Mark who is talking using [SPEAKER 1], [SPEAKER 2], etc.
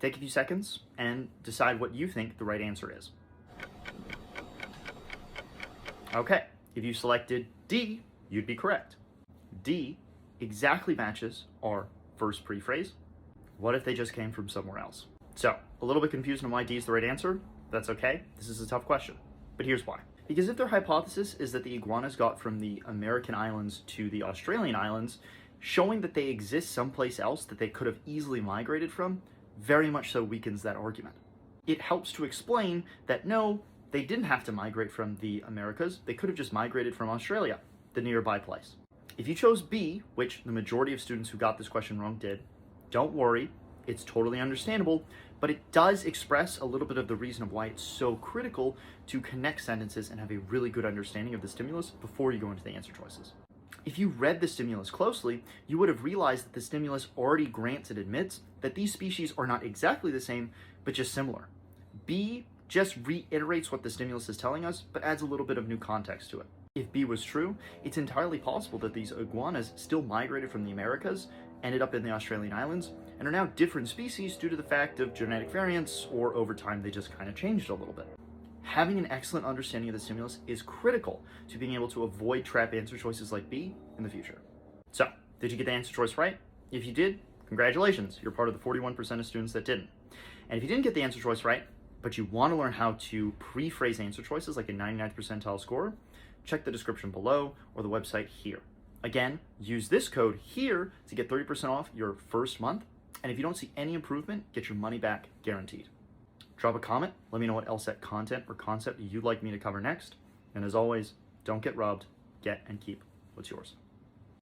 [SPEAKER 1] Take a few seconds and decide what you think the right answer is. Okay, if you selected D, you'd be correct. D exactly matches our first pre-phrase. What if they just came from somewhere else? So, a little bit confused on why D is the right answer. That's okay. This is a tough question, but here's why. Because if their hypothesis is that the iguanas got from the American islands to the Australian islands, showing that they exist someplace else that they could have easily migrated from, very much so weakens that argument. It helps to explain that no, they didn't have to migrate from the Americas. They could have just migrated from Australia, the nearby place. If you chose B, which the majority of students who got this question wrong did, don't worry, it's totally understandable, but it does express a little bit of the reason of why it's so critical to connect sentences and have a really good understanding of the stimulus before you go into the answer choices. If you read the stimulus closely, you would have realized that the stimulus already grants and admits that these species are not exactly the same, but just similar. B just reiterates what the stimulus is telling us, but adds a little bit of new context to it. If B was true, it's entirely possible that these iguanas still migrated from the Americas, ended up in the Australian islands, and are now different species due to the fact of genetic variants, or over time they just kind of changed a little bit. Having an excellent understanding of the stimulus is critical to being able to avoid trap answer choices like B in the future. So, did you get the answer choice right? If you did, congratulations, you're part of the 41% of students that didn't. And if you didn't get the answer choice right, but you want to learn how to pre-phrase answer choices like a 99th percentile score, check the description below or the website here. Again, use this code here to get 30% off your first month, and if you don't see any improvement, get your money back guaranteed. Drop a comment, let me know what LSAT content or concept you'd like me to cover next, and as always, don't get robbed, get and keep what's yours.